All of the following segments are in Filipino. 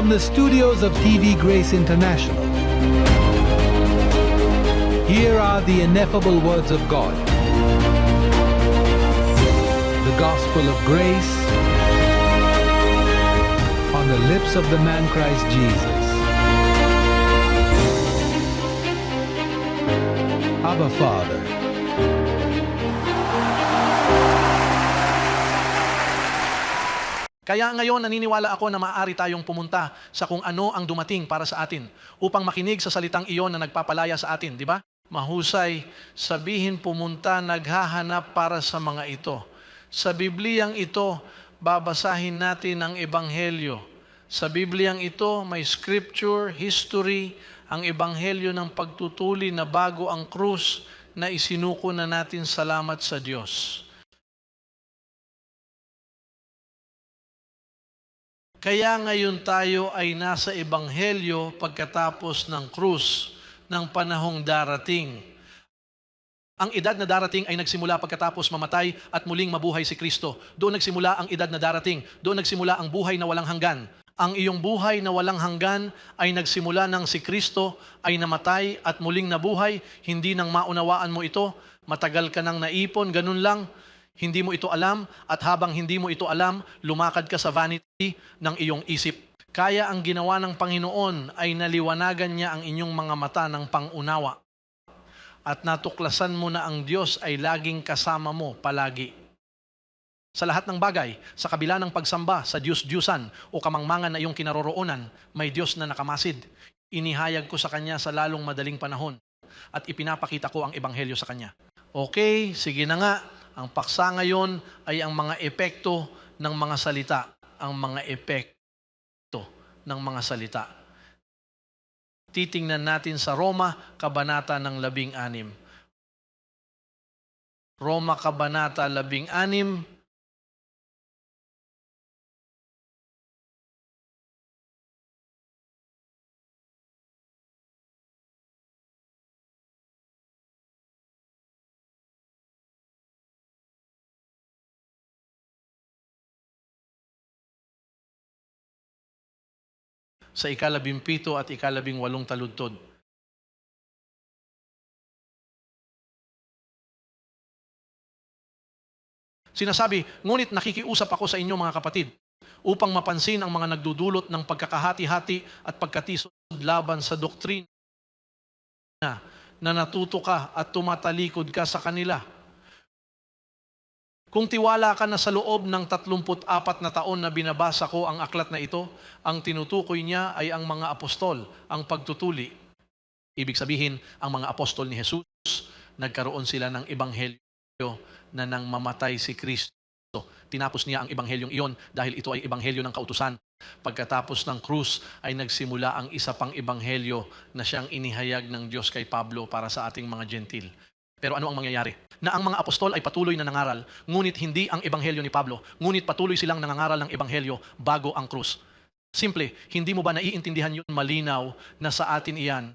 From the studios of TV Grace International, here are the ineffable words of God. The gospel of grace on the lips of the man Christ Jesus. Abba, Father. Kaya ngayon naniniwala ako na maaari tayong pumunta sa kung ano ang dumating para sa atin upang makinig sa salitang iyon na nagpapalaya sa atin, di ba? Mahusay sabihin pumunta, naghahanap para sa mga ito. Sa Bibliyang ito, babasahin natin ang Ebanghelyo. Sa Bibliyang ito, may scripture, history, ang Ebanghelyo ng pagtutuli na bago ang krus na isinuko na natin salamat sa Diyos. Kaya ngayon tayo ay nasa Ebanghelyo pagkatapos ng krus ng panahong darating. Ang edad na darating ay nagsimula pagkatapos mamatay at muling mabuhay si Kristo. Doon nagsimula ang edad na darating. Doon nagsimula ang buhay na walang hanggan. Ang iyong buhay na walang hanggan ay nagsimula nang si Kristo ay namatay at muling nabuhay. Hindi nang maunawaan mo ito. Matagal ka nang naipon, ganun lang. Hindi mo ito alam at habang hindi mo ito alam, lumakad ka sa vanity ng iyong isip. Kaya ang ginawa ng Panginoon ay naliwanagan niya ang inyong mga mata ng pangunawa. At natuklasan mo na ang Diyos ay laging kasama mo palagi. Sa lahat ng bagay, sa kabila ng pagsamba sa Diyos-Diyusan o kamangmangan na iyong kinaroroonan, may Diyos na nakamasid. Inihayag ko sa Kanya sa lalong madaling panahon at ipinapakita ko ang Ebanghelyo sa Kanya. Okay, sige na nga. Ang paksa ngayon ay ang mga epekto ng mga salita. Ang mga epekto ng mga salita. Titingnan natin sa Roma, Kabanata ng 16. Roma, Kabanata 16. Sa 17 at 18 taludtod. Sinasabi, ngunit nakikiusap ako sa inyo mga kapatid, upang mapansin ang mga nagdudulot ng pagkakahati-hati at pagkatisod laban sa doktrina na natuto ka at tumatalikod ka sa kanila. Kung tiwala ka na sa loob ng 34 na taon na binabasa ko ang aklat na ito, ang tinutukoy niya ay ang mga apostol, ang pagtutuli. Ibig sabihin, ang mga apostol ni Jesus, nagkaroon sila ng ebanghelyo na nang mamatay si Kristo. Tinapos niya ang ebanghelyong iyon dahil ito ay ebanghelyo ng kautusan. Pagkatapos ng krus ay nagsimula ang isa pang ebanghelyo na siyang inihayag ng Diyos kay Pablo para sa ating mga Gentil. Pero ano ang mangyayari? Na ang mga apostol ay patuloy na nangaral, ngunit hindi ang ebanghelyo ni Pablo, ngunit patuloy silang nangangaral ng ebanghelyo bago ang krus. Simple, hindi mo ba naiintindihan yun malinaw na sa atin iyan?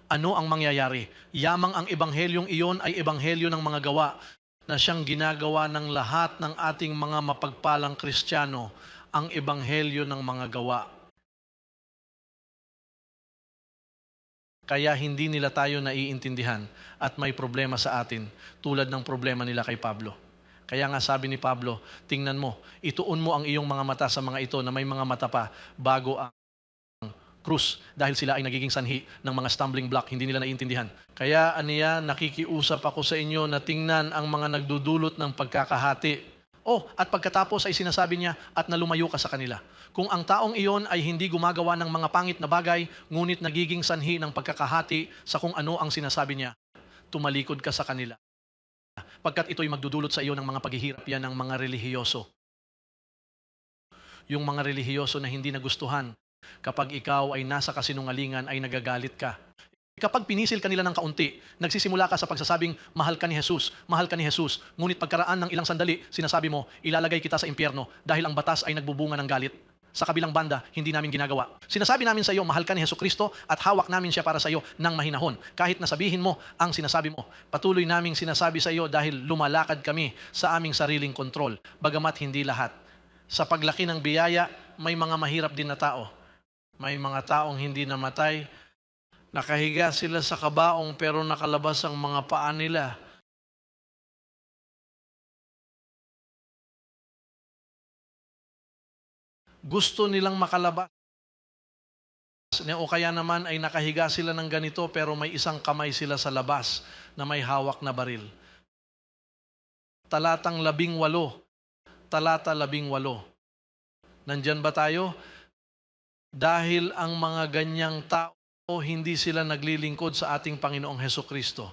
Ano ang mangyayari? Yamang ang ebanghelyong iyon ay ebanghelyo ng mga gawa na siyang ginagawa ng lahat ng ating mga mapagpalang Kristiyano, ang ebanghelyo ng mga gawa. Kaya hindi nila tayo naiintindihan at may problema sa atin tulad ng problema nila kay Pablo. Kaya nga sabi ni Pablo, tingnan mo, ituon mo ang iyong mga mata sa mga ito na may mga mata pa bago ang krus dahil sila ay nagiging sanhi ng mga stumbling block, hindi nila naiintindihan. Kaya aniya, nakikiusap ako sa inyo na tingnan ang mga nagdudulot ng pagkakahati. At pagkatapos ay sinasabi niya at nalumayo ka sa kanila. Kung ang taong iyon ay hindi gumagawa ng mga pangit na bagay, ngunit nagiging sanhi ng pagkakahati sa kung ano ang sinasabi niya, tumalikod ka sa kanila. Pagkat ito'y magdudulot sa iyo ng mga paghihirap yan ng mga relihiyoso. Yung mga relihiyoso na hindi nagustuhan, kapag ikaw ay nasa kasinungalingan ay nagagalit ka. Kapag pinisil ka nila ng kaunti, nagsisimula ka sa pagsasabing, mahal ka ni Jesus, ngunit pagkaraan ng ilang sandali, sinasabi mo, ilalagay kita sa impyerno dahil ang batas ay nagbubunga ng galit. Sa kabilang banda, hindi namin ginagawa. Sinasabi namin sa iyo, mahal ka ni Jesucristo at hawak namin siya para sa iyo ng mahinahon. Kahit nasabihin mo ang sinasabi mo, patuloy naming sinasabi sa iyo dahil lumalakad kami sa aming sariling kontrol, bagamat hindi lahat. Sa paglaki ng biyaya, may mga mahirap din na tao. May mga taong hindi namatay. Nakahiga sila sa kabaong pero nakalabas ang mga paa nila. Gusto nilang makalabas. O kaya naman ay nakahiga sila ng ganito pero may isang kamay sila sa labas na may hawak na baril. Talatang 18. Talata 18. Nandyan ba tayo? Dahil ang mga ganyang tao, hindi sila naglilingkod sa ating Panginoong Hesukristo.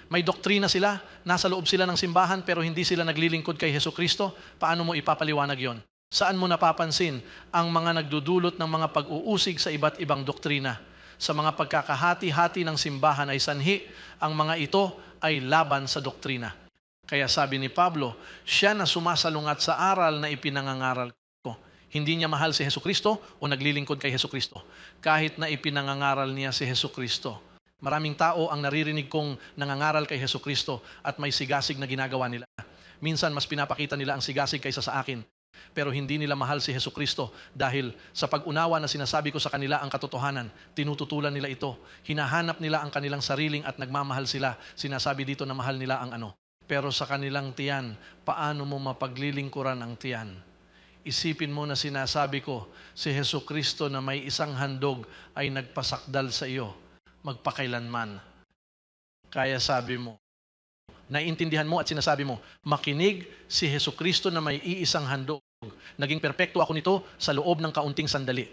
May doktrina sila, nasa loob sila ng simbahan pero hindi sila naglilingkod kay Hesukristo. Paano mo ipapaliwanag yon? Saan mo napapansin ang mga nagdudulot ng mga pag-uusig sa iba't ibang doktrina? Sa mga pagkakahati-hati ng simbahan ay sanhi, ang mga ito ay laban sa doktrina. Kaya sabi ni Pablo, siya na sumasalungat sa aral na ipinangangaral ko. Hindi niya mahal si Hesukristo o naglilingkod kay Hesukristo. Kahit na ipinangangaral niya si Hesukristo. Maraming tao ang naririnig kong nangangaral kay Hesukristo at may sigasig na ginagawa nila. Minsan mas pinapakita nila ang sigasig kaysa sa akin. Pero hindi nila mahal si Hesukristo dahil sa pag-unawa na sinasabi ko sa kanila ang katotohanan, tinututulan nila ito. Hinahanap nila ang kanilang sariling at nagmamahal sila. Sinasabi dito na mahal nila ang ano. Pero sa kanilang tiyan, paano mo mapaglilingkuran ang tiyan? Isipin mo na sinasabi ko, si Hesukristo na may isang handog ay nagpasakdal sa iyo, magpakailanman. Kaya sabi mo, naiintindihan mo at sinasabi mo, makinig si Hesukristo na may iisang handog. Naging perpekto ako nito sa loob ng kaunting sandali.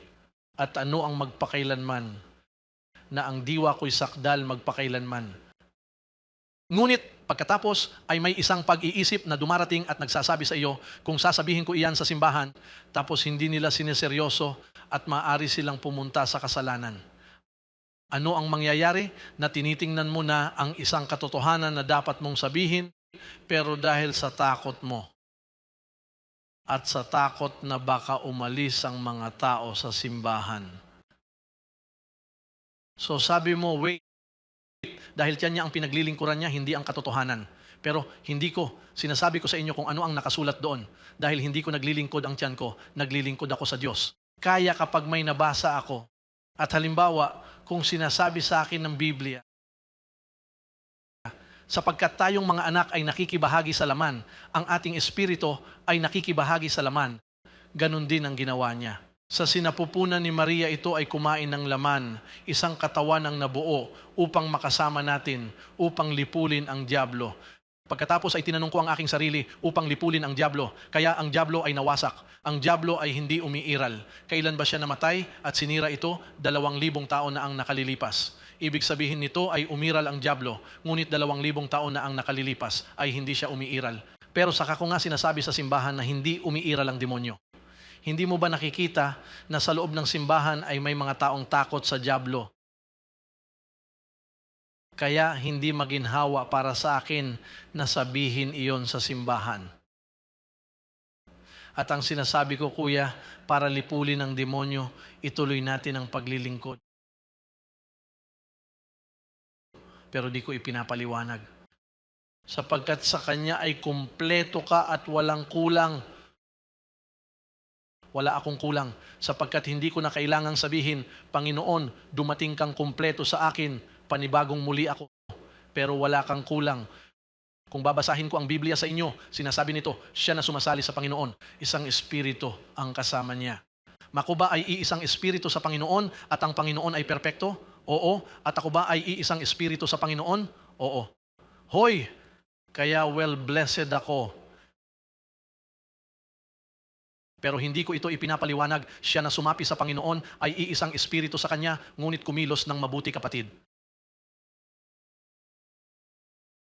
At ano ang magpakailanman? Na ang diwa ko'y sakdal magpakailanman. Ngunit pagkatapos ay may isang pag-iisip na dumarating at nagsasabi sa iyo kung sasabihin ko iyan sa simbahan tapos hindi nila sineseryoso at maaari silang pumunta sa kasalanan. Ano ang mangyayari? Na tinitingnan mo na ang isang katotohanan na dapat mong sabihin pero dahil sa takot mo at sa takot na baka umalis ang mga tao sa simbahan. So sabi mo, wait, dahil tiyan niya ang pinaglilingkuran niya, hindi ang katotohanan. Pero hindi ko, sinasabi ko sa inyo kung ano ang nakasulat doon. Dahil hindi ko naglilingkod ang tiyan ko, naglilingkod ako sa Diyos. Kaya kapag may nabasa ako, at halimbawa, kung sinasabi sa akin ng Biblia, sapagkat tayong mga anak ay nakikibahagi sa laman, ang ating espiritu ay nakikibahagi sa laman, ganun din ang ginawa niya. Sa sinapupunan ni Maria ito ay kumain ng laman, isang katawan ang nabuo upang makasama natin, upang lipulin ang dyablo. Pagkatapos ay tinanong ko ang aking sarili upang lipulin ang dyablo. Kaya ang dyablo ay nawasak. Ang dyablo ay hindi umiiral. Kailan ba siya namatay at sinira ito? 2,000 taon na ang nakalilipas. Ibig sabihin nito ay umiral ang dyablo, ngunit 2,000 taon na ang nakalilipas ay hindi siya umiiral. Pero saka ko nga sinasabi sa simbahan na hindi umiiral ang demonyo. Hindi mo ba nakikita na sa loob ng simbahan ay may mga taong takot sa dyablo? Kaya hindi maginhawa para sa akin na sabihin iyon sa simbahan. At ang sinasabi ko, kuya, para lipulin ang demonyo, ituloy natin ang paglilingkod. Pero di ko ipinapaliwanag. Sapagkat sa Kanya ay kumpleto ka at walang kulang. Wala akong kulang. Sapagkat hindi ko na kailangang sabihin, Panginoon, dumating kang kumpleto sa akin, panibagong muli ako. Pero wala kang kulang. Kung babasahin ko ang Biblia sa inyo, sinasabi nito, siya na sumasali sa Panginoon. Isang espiritu ang kasama niya. Makuba ay iisang espiritu sa Panginoon at ang Panginoon ay perpekto? Oo. At ako ba ay iisang espiritu sa Panginoon? Oo. Hoy! Kaya well-blessed ako. Pero hindi ko ito ipinapaliwanag. Siya na sumapi sa Panginoon ay iisang espiritu sa Kanya, ngunit kumilos ng mabuti, kapatid.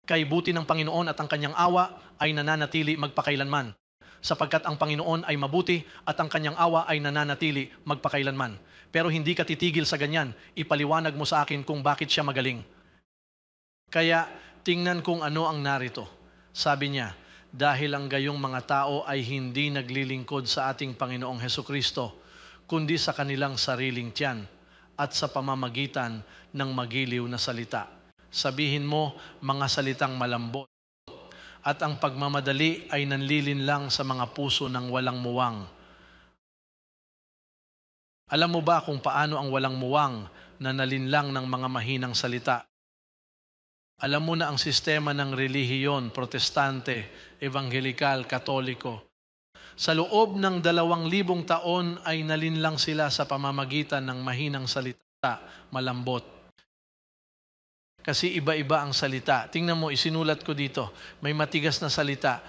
Kay buti ng Panginoon at ang Kanyang awa ay nananatili magpakailanman. Sapagkat ang Panginoon ay mabuti at ang Kanyang awa ay nananatili magpakailanman. Pero hindi ka titigil sa ganyan. Ipaliwanag mo sa akin kung bakit siya magaling. Kaya tingnan kung ano ang narito. Sabi niya, dahil ang gayong mga tao ay hindi naglilingkod sa ating Panginoong Hesukristo, kundi sa kanilang sariling tiyan at sa pamamagitan ng magiliw na salita. Sabihin mo, mga salitang malambot. At ang pagmamadali ay nanlilinlang sa mga puso ng walang muwang. Alam mo ba kung paano ang walang muwang na nalinlang ng mga mahinang salita? Alam mo na ang sistema ng relihiyon, protestante, evangelikal, katoliko. Sa loob ng 2,000 taon ay nalinlang sila sa pamamagitan ng mahinang salita, malambot. Kasi iba-iba ang salita. Tingnan mo, isinulat ko dito. May matigas na salita.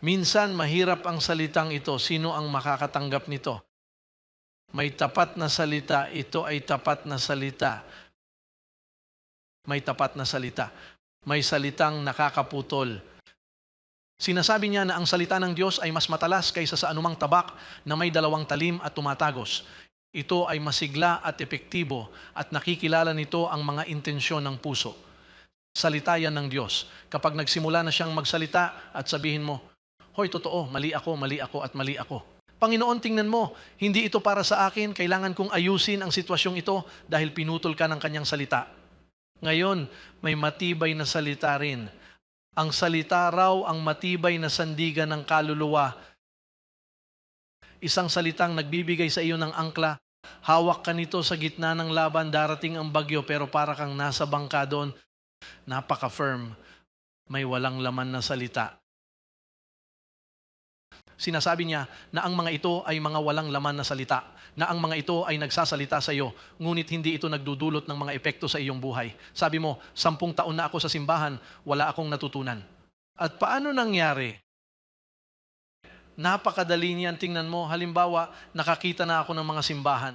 Minsan, mahirap ang salitang ito. Sino ang makakatanggap nito? May tapat na salita. Ito ay tapat na salita. May tapat na salita. May salitang nakakaputol. Sinasabi niya na ang salita ng Diyos ay mas matalas kaysa sa anumang tabak na may 2 talim at tumatagos. Ito ay masigla at epektibo at nakikilala nito ang mga intensyon ng puso. Salita yan ng Diyos. Kapag nagsimula na siyang magsalita at sabihin mo, hoy, totoo, mali ako at mali ako. Panginoon, tingnan mo, hindi ito para sa akin, kailangan kong ayusin ang sitwasyong ito dahil pinutol ka ng kanyang salita. Ngayon, may matibay na salita rin. Ang salita raw ang matibay na sandigan ng kaluluwa. Isang salitang nagbibigay sa iyo ng angkla. Hawak ka nito sa gitna ng laban, darating ang bagyo pero para kang nasa bangka doon. Napaka-firm. May walang laman na salita. Sinasabi niya na ang mga ito ay mga walang laman na salita. Na ang mga ito ay nagsasalita sa iyo, ngunit hindi ito nagdudulot ng mga epekto sa iyong buhay. Sabi mo, 10 taon na ako sa simbahan, wala akong natutunan. At paano nangyari? Napakadali niyan, tingnan mo. Halimbawa, nakakita na ako ng mga simbahan.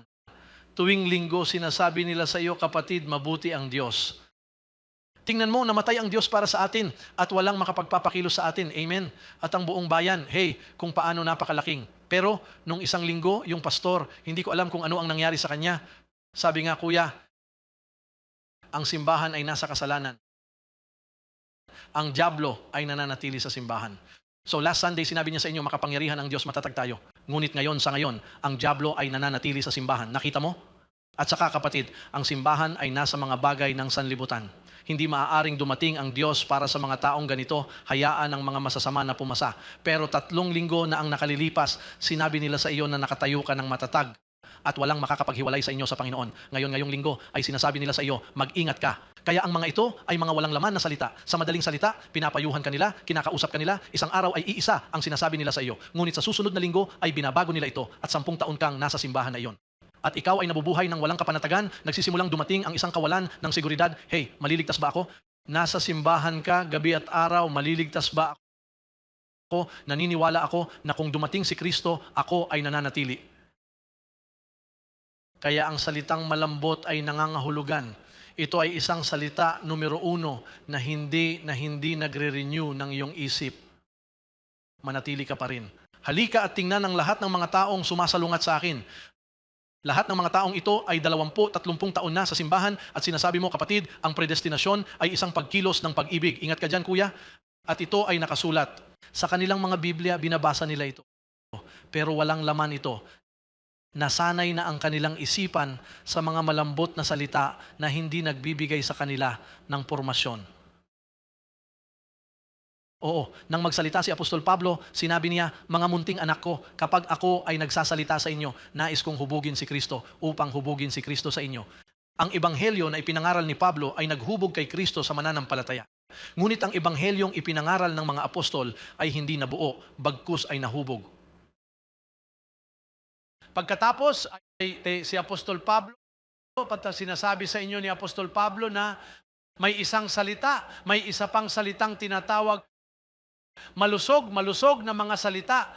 Tuwing linggo, sinasabi nila sa iyo, kapatid, mabuti ang Diyos. Tingnan mo, namatay ang Diyos para sa atin at walang makapagpapakilos sa atin. Amen? At ang buong bayan, hey, kung paano napakalaking. Pero, nung isang linggo, yung pastor, hindi ko alam kung ano ang nangyari sa kanya. Sabi nga, kuya, ang simbahan ay nasa kasalanan. Ang dyablo ay nananatili sa simbahan. So last Sunday, sinabi niya sa inyo, makapangyarihan ang Diyos, matatag tayo. Ngunit ngayon, sa ngayon, ang dyablo ay nananatili sa simbahan. Nakita mo? At saka kapatid, ang simbahan ay nasa mga bagay ng sanlibutan. Hindi maaaring dumating ang Diyos para sa mga taong ganito, hayaan ang mga masasama na pumasa. Pero 3 linggo na ang nakalilipas, sinabi nila sa iyo na nakatayo ka ng matatag at walang makakapaghiwalay sa inyo sa Panginoon. Ngayong linggo ay sinasabi nila sa iyo, mag-ingat ka. Kaya ang mga ito ay mga walang laman na salita. Sa madaling salita, pinapayuhan kanila, kinakausap kanila, isang araw ay iisa ang sinasabi nila sa iyo. Ngunit sa susunod na linggo ay binabago nila ito at 10 taon kang nasa simbahan na iyon. At ikaw ay nabubuhay ng walang kapanatagan, nagsisimulang dumating ang isang kawalan ng seguridad. Hey, maliligtas ba ako? Nasa simbahan ka, gabi at araw, maliligtas ba ako? Naniniwala ako na kung dumating si Kristo, ako ay nananatili. Kaya ang salitang malambot ay nangangahulugan. Ito ay isang salita numero 1 na hindi nagre-renew ng iyong isip. Manatili ka pa rin. Halika at tingnan ng lahat ng mga taong sumasalungat sa akin. Lahat ng mga taong ito ay 20-30 taon na sa simbahan at sinasabi mo, kapatid, ang predestinasyon ay isang pagkilos ng pag-ibig. Ingat ka dyan, kuya. At ito ay nakasulat. Sa kanilang mga Biblia, binabasa nila ito. Pero walang laman ito. Nasanay na ang kanilang isipan sa mga malambot na salita na hindi nagbibigay sa kanila ng pormasyon. Oo, nang magsalita si Apostol Pablo, sinabi niya, mga munting anak ko, kapag ako ay nagsasalita sa inyo, nais kong hubugin si Kristo upang hubugin si Kristo sa inyo. Ang ebanghelyo na ipinangaral ni Pablo ay naghubog kay Kristo sa mananampalataya. Ngunit ang ebanghelyong ipinangaral ng mga apostol ay hindi nabuo, bagkus ay nahubog. Pagkatapos, si Apostol Pablo, sinasabi sa inyo ni Apostol Pablo na may isang salita, may isa pang salitang tinatawag malusog na mga salita.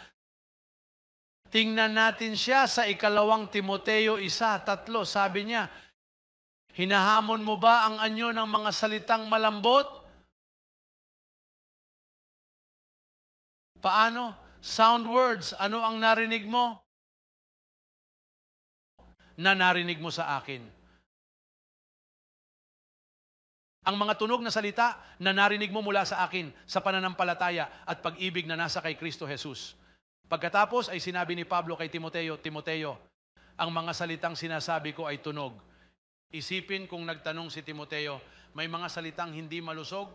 Tingnan natin siya sa 2 Timoteo 1:3. Sabi niya, hinahamon mo ba ang anyo ng mga salitang malambot? Paano? Sound words. Ano ang narinig mo? Na narinig mo sa akin. Ang mga tunog na salita na narinig mo mula sa akin sa pananampalataya at pag-ibig na nasa kay Kristo Jesus. Pagkatapos ay sinabi ni Pablo kay Timoteo, Timoteo, ang mga salitang sinasabi ko ay tunog. Isipin kung nagtanong si Timoteo, may mga salitang hindi malusog?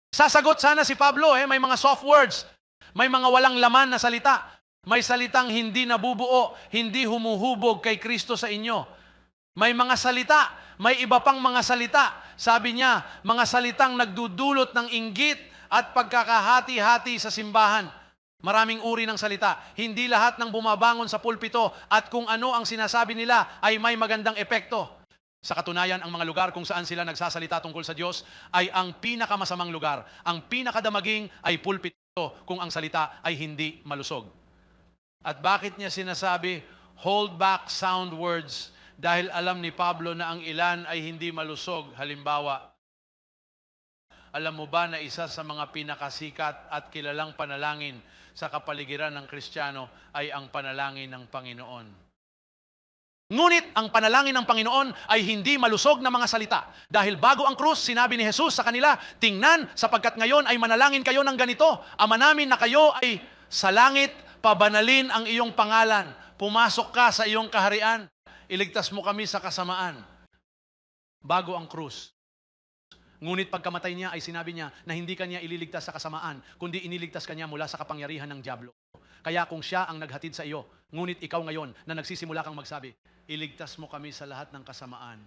Sasagot sana si Pablo, may mga soft words, may mga walang laman na salita. May salitang hindi nabubuo, hindi humuhubog kay Kristo sa inyo. May mga salita, may iba pang mga salita. Sabi niya, mga salitang nagdudulot ng inggit at pagkakahati-hati sa simbahan. Maraming uri ng salita. Hindi lahat ng bumabangon sa pulpito at kung ano ang sinasabi nila ay may magandang epekto. Sa katunayan, ang mga lugar kung saan sila nagsasalita tungkol sa Diyos ay ang pinakamasamang lugar. Ang pinakadamaging ay pulpito kung ang salita ay hindi malusog. At bakit niya sinasabi, hold back sound words? Dahil alam ni Pablo na ang ilan ay hindi malusog. Halimbawa, alam mo ba na isa sa mga pinakasikat at kilalang panalangin sa kapaligiran ng Kristiyano ay ang panalangin ng Panginoon? Ngunit ang panalangin ng Panginoon ay hindi malusog na mga salita. Dahil bago ang krus, sinabi ni Jesus sa kanila, tingnan, sapagkat ngayon ay manalangin kayo ng ganito, Ama namin na kayo ay sa langit, pabanalin ang iyong pangalan. Pumasok ka sa iyong kaharian. Iligtas mo kami sa kasamaan. Bago ang krus. Ngunit pagkamatay niya ay sinabi niya na hindi kanya ililigtas sa kasamaan, kundi iniligtas kanya mula sa kapangyarihan ng dyablo. Kaya kung siya ang naghatid sa iyo, ngunit ikaw ngayon na nagsisimula kang magsabi, iligtas mo kami sa lahat ng kasamaan.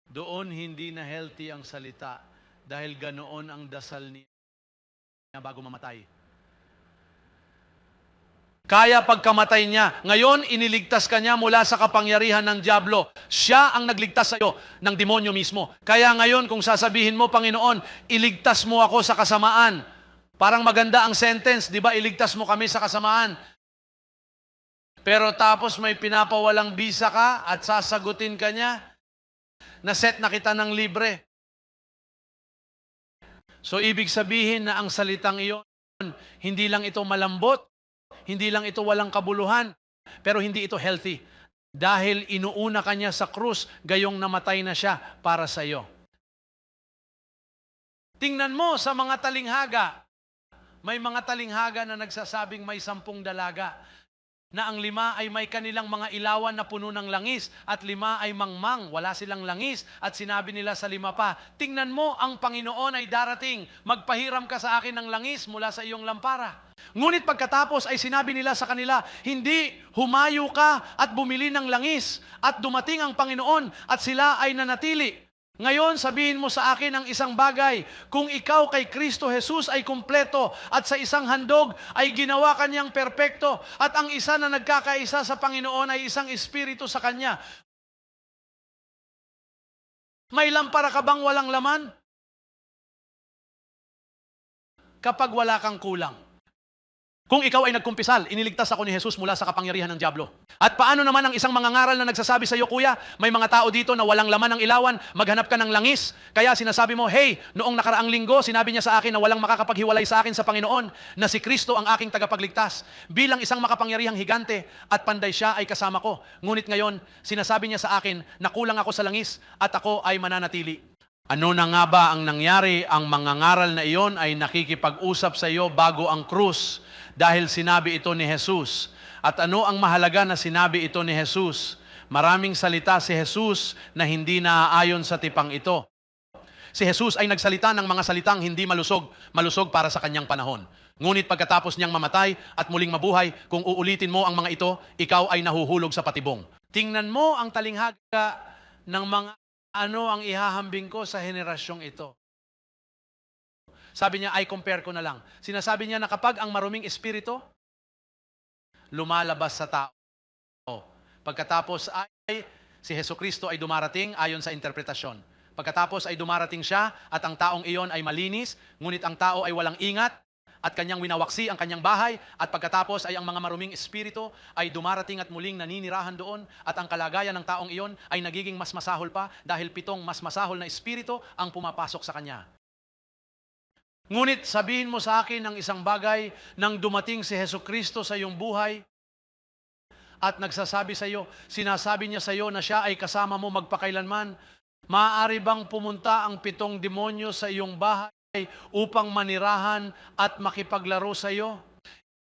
Doon hindi na healthy ang salita dahil ganoon ang dasal niya bago mamatay. Kaya pagkamatay niya, ngayon iniligtas ka niya mula sa kapangyarihan ng dyablo. Siya ang nagligtas sa iyo ng demonyo mismo. Kaya ngayon kung sasabihin mo, Panginoon, iligtas mo ako sa kasamaan. Parang maganda ang sentence, di ba? Iligtas mo kami sa kasamaan. Pero tapos may pinapawalang bisa ka at sasagutin ka niya, na set na kita ng libre. So ibig sabihin na ang salitang iyon, hindi lang ito malambot, hindi lang ito walang kabuluhan, pero hindi ito healthy. Dahil inuuna kanya sa krus, gayong namatay na siya para sa iyo. Tingnan mo sa mga talinghaga. May mga talinghaga na nagsasabing may 10 dalaga. Na ang 5 ay may kanilang mga ilawan na puno ng langis at 5 ay mangmang, wala silang langis at sinabi nila sa 5 pa, tingnan mo, ang Panginoon ay darating, magpahiram ka sa akin ng langis mula sa iyong lampara. Ngunit pagkatapos ay sinabi nila sa kanila, hindi, humayo ka at bumili ng langis at dumating ang Panginoon at sila ay nanatili. Ngayon, sabihin mo sa akin ang isang bagay, kung ikaw kay Kristo Jesus ay kumpleto at sa isang handog ay ginawa kanyang perpekto at ang isa na nagkakaisa sa Panginoon ay isang espiritu sa kanya, may lampara ka bang walang laman? Kapag wala kang kulang. Kung ikaw ay nagkumpisal, iniligtas ako ni Jesus mula sa kapangyarihan ng dyablo. At paano naman ang isang mangangaral na nagsasabi sa iyo, kuya, may mga tao dito na walang laman ng ilawan, maghanap ka ng langis. Kaya sinasabi mo, hey, noong nakaraang linggo, sinabi niya sa akin na walang makakapaghiwalay sa akin sa Panginoon, na si Kristo ang aking tagapagligtas. Bilang isang makapangyarihang higante at panday siya ay kasama ko. Ngunit ngayon, sinasabi niya sa akin na kulang ako sa langis at ako ay mananatili. Ano na nga ba ang nangyari? Ang mangangaral na iyon ay nakikipag-usap sa iyo bago ang krus. Dahil sinabi ito ni Jesus. At ano ang mahalaga na sinabi ito ni Jesus? Maraming salita si Jesus na hindi naaayon sa tipang ito. Si Jesus ay nagsalita ng mga salitang hindi malusog para sa kanyang panahon. Ngunit pagkatapos niyang mamatay at muling mabuhay, kung uulitin mo ang mga ito, ikaw ay nahuhulog sa patibong. Tingnan mo ang talinghaga ng mga ano ang ihahambing ko sa henerasyong ito. Sabi niya, I compare ko na lang. Sinasabi niya na kapag ang maruming espiritu lumalabas sa tao. Pagkatapos ay si Jesucristo ay dumarating ayon sa interpretasyon. Pagkatapos ay dumarating siya at ang taong iyon ay malinis, ngunit ang tao ay walang ingat at kanyang winawaksi ang kanyang bahay at pagkatapos ay ang mga maruming espiritu ay dumarating at muling naninirahan doon at ang kalagayan ng taong iyon ay nagiging mas masahol pa dahil 7 mas masahol na espiritu ang pumapasok sa kanya. Ngunit sabihin mo sa akin ng isang bagay nang dumating si Jesucristo sa iyong buhay at nagsasabi sa iyo, sinasabi niya sa iyo na siya ay kasama mo magpakailanman, maaari bang pumunta ang 7 demonyo sa iyong bahay upang manirahan at makipaglaro sa iyo?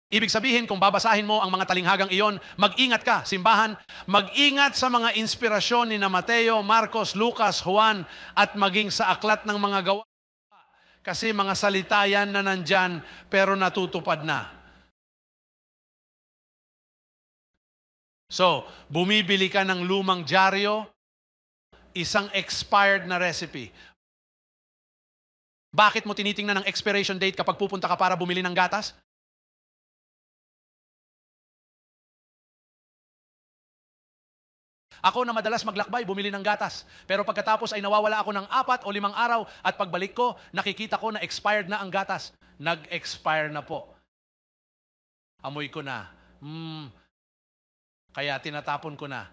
Ibig sabihin, kung babasahin mo ang mga talinghagang iyon, mag-ingat ka, simbahan, mag-ingat sa mga inspirasyon ni Mateo, Marcos, Lucas, Juan at maging sa aklat ng mga gawa. Kasi mga salita yan na nandyan, pero natutupad na. So, bumibili ka ng lumang dyaryo, isang expired na recipe. Bakit mo tinitingnan ang expiration date kapag pupunta ka para bumili ng gatas? Ako na madalas maglakbay, bumili ng gatas. Pero pagkatapos ay nawawala ako ng 4 o 5 araw at pagbalik ko, nakikita ko na expired na ang gatas. Nag-expire na po. Amoy ko na. Kaya tinatapon ko na.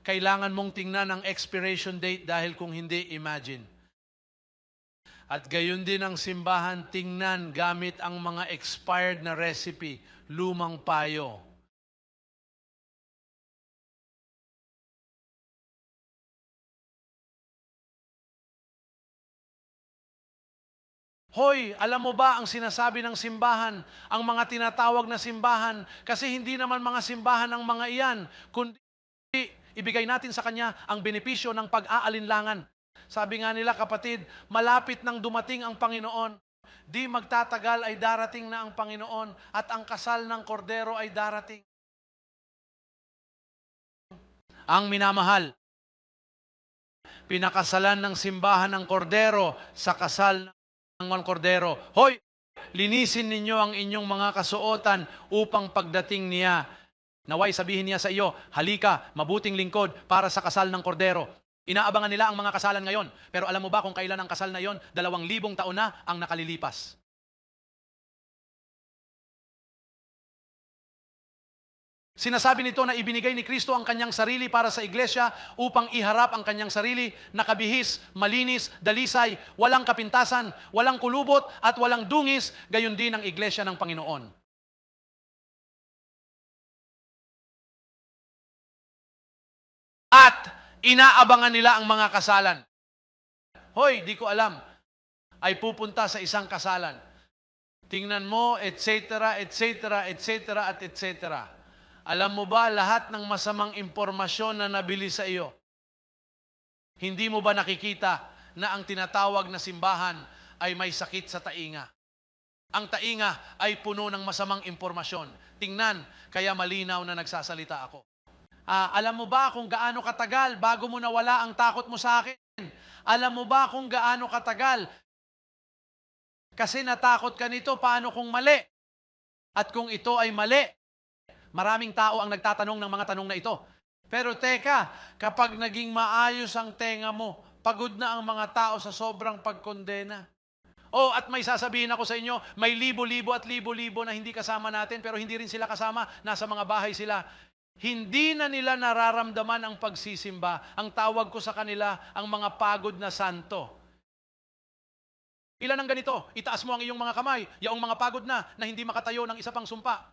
Kailangan mong tingnan ang expiration date dahil kung hindi, imagine. At gayon din ang simbahan, tingnan gamit ang mga expired na recipe, lumang payo. Hoy, alam mo ba ang sinasabi ng simbahan, ang mga tinatawag na simbahan, kasi hindi naman mga simbahan ang mga iyan, kundi ibigay natin sa Kanya ang benepisyo ng pag-aalinlangan. Sabi nga nila, kapatid, malapit nang dumating ang Panginoon, di magtatagal ay darating na ang Panginoon at ang kasal ng kordero ay darating. Ang minamahal, pinakasalan ng simbahan ng kordero sa kasal ng kordero. Hoy, linisin ninyo ang inyong mga kasuotan upang pagdating niya, naway sabihin niya sa iyo, halika, mabuting lingkod para sa kasal ng kordero. Inaabangan nila ang mga kasalan ngayon. Pero alam mo ba kung kailan ang kasal na yon? 2,000 taon na ang nakalilipas. Sinasabi nito na ibinigay ni Kristo ang kanyang sarili para sa iglesia upang iharap ang kanyang sarili na kabihis, malinis, dalisay, walang kapintasan, walang kulubot at walang dungis, gayon din ang iglesia ng Panginoon. At inaabangan nila ang mga kasalan. Hoy, di ko alam. Ay pupunta sa isang kasalan. Tingnan mo, etc., etc., etc., at etc. Alam mo ba lahat ng masamang impormasyon na nabili sa iyo? Hindi mo ba nakikita na ang tinatawag na simbahan ay may sakit sa tainga? Ang tainga ay puno ng masamang impormasyon. Tingnan, kaya malinaw na nagsasalita ako. Alam mo ba kung gaano katagal bago mo nawala ang takot mo sa akin? Alam mo ba kung gaano katagal? Kasi natakot ka nito, paano kung mali? At kung ito ay mali, maraming tao ang nagtatanong ng mga tanong na ito. Pero teka, kapag naging maayos ang tenga mo, pagod na ang mga tao sa sobrang pagkondena. Oh, at may sasabihin ako sa inyo, may libo-libo at libo-libo na hindi kasama natin, pero hindi rin sila kasama, nasa mga bahay sila. Hindi na nila nararamdaman ang pagsisimba. Ang tawag ko sa kanila, ang mga pagod na santo. Ilan ang ganito? Itaas mo ang iyong mga kamay, yaong mga pagod na hindi makatayo ng isa pang sumpa.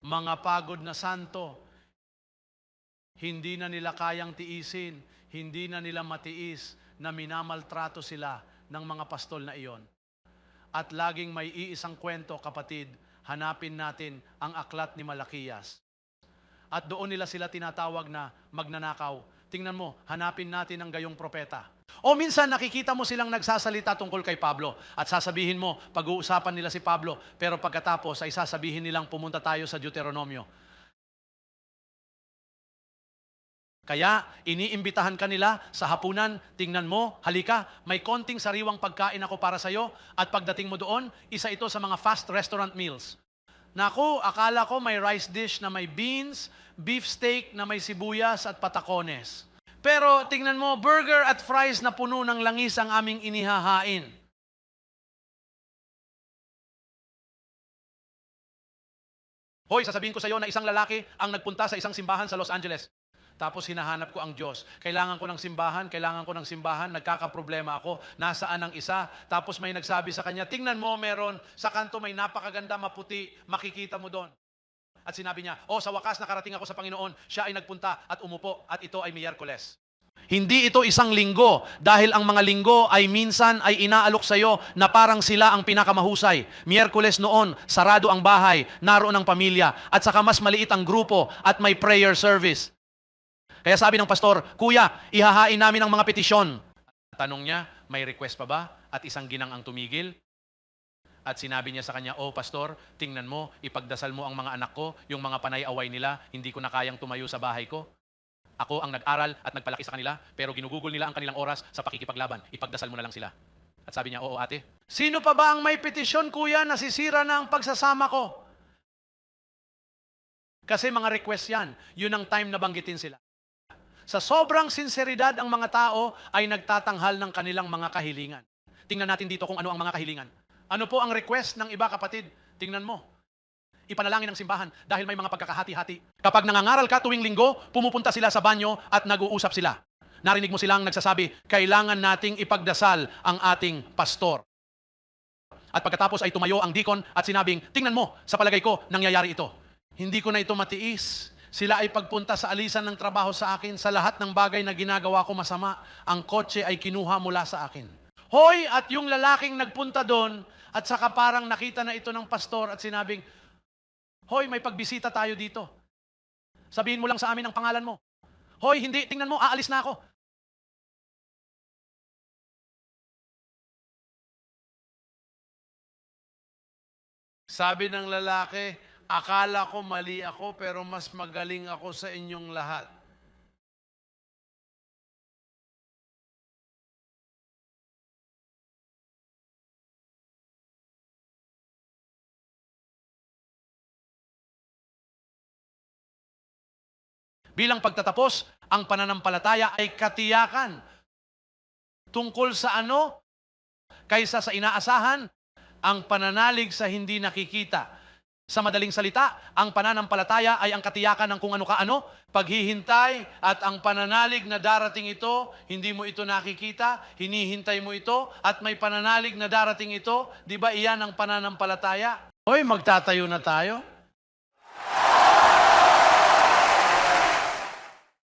Mga pagod na santo, hindi na nila kayang tiisin, hindi na nila matiis na minamaltrato sila ng mga pastol na iyon. At laging may iisang kwento, kapatid, hanapin natin ang aklat ni Malakiyas. At doon nila sila tinatawag na magnanakaw. Tingnan mo, hanapin natin ang gayong propeta. O minsan nakikita mo silang nagsasalita tungkol kay Pablo at sasabihin mo, pag-uusapan nila si Pablo, pero pagkatapos ay sasabihin nilang pumunta tayo sa Deuteronomio. Kaya iniimbitahan ka nila sa hapunan, tingnan mo, halika, may konting sariwang pagkain ako para sa'yo at pagdating mo doon, isa ito sa mga fast restaurant meals. Naku, akala ko may rice dish na may beans, beef steak na may sibuyas at patacones. Pero tingnan mo, burger at fries na puno ng langis ang aming inihahain. Hoy, sasabihin ko sa iyo na isang lalaki ang nagpunta sa isang simbahan sa Los Angeles. Tapos hinahanap ko ang Diyos. Kailangan ko ng simbahan, nagkakaproblema ako. Nasaan ang isa? Tapos may nagsabi sa kanya, tingnan mo, meron, sa kanto may napakaganda, maputi, makikita mo doon. At sinabi niya, sa wakas nakarating ako sa Panginoon, siya ay nagpunta at umupo at ito ay Miyerkules. Hindi ito isang linggo dahil ang mga linggo ay minsan ay inaalok sa iyo na parang sila ang pinakamahusay. Miyerkules noon, sarado ang bahay, naroon ang pamilya at saka mas maliit ang grupo at may prayer service. Kaya sabi ng pastor, Kuya, ihahain namin ang mga petisyon. Tanong niya, may request pa ba? at isang ginang ang tumigil. At sinabi niya sa kanya, "Oh, pastor, tingnan mo, ipagdasal mo ang mga anak ko, yung mga panay-away nila, hindi ko na kayang tumayo sa bahay ko. Ako ang nag-aral at nagpalaki sa kanila, pero ginugugol nila ang kanilang oras sa pakikipaglaban. Ipagdasal mo na lang sila." At sabi niya, "Oo, ate." Sino pa ba ang may petisyon, kuya, nasisira na ang pagsasama ko? Kasi mga request yan. Yun ang time na banggitin sila. Sa sobrang sinseridad, ang mga tao ay nagtatanghal ng kanilang mga kahilingan. Tingnan natin dito kung ano ang mga kahilingan. Ano po ang request ng iba, kapatid? Tingnan mo. Ipanalangin ng simbahan dahil may mga pagkakahati-hati. Kapag nangangaral ka tuwing linggo, pumupunta sila sa banyo at nag-uusap sila. Narinig mo silang nagsasabi, kailangan nating ipagdasal ang ating pastor. At pagkatapos ay tumayo ang deacon at sinabing, tingnan mo, sa palagay ko, nangyayari ito. Hindi ko na ito matiis. Sila ay pagpunta sa alisan ng trabaho sa akin, sa lahat ng bagay na ginagawa ko masama, ang kotse ay kinuha mula sa akin. Hoy, at yung lalaking nagpunta doon, at saka parang nakita na ito ng pastor at sinabing, hoy, may pagbisita tayo dito. Sabihin mo lang sa amin ang pangalan mo. Hoy, hindi, tingnan mo, aalis na ako. Sabi ng lalaki, akala ko mali ako pero mas magaling ako sa inyong lahat. Bilang pagtatapos, ang pananampalataya ay katiyakan. Tungkol sa ano? Kaysa sa inaasahan, ang pananalig sa hindi nakikita. Sa madaling salita, ang pananampalataya ay ang katiyakan ng kung ano-kaano, paghihintay at ang pananalig na darating ito, hindi mo ito nakikita, hinihintay mo ito, at may pananalig na darating ito, di ba iyan ang pananampalataya? Hoy, magtatayo na tayo.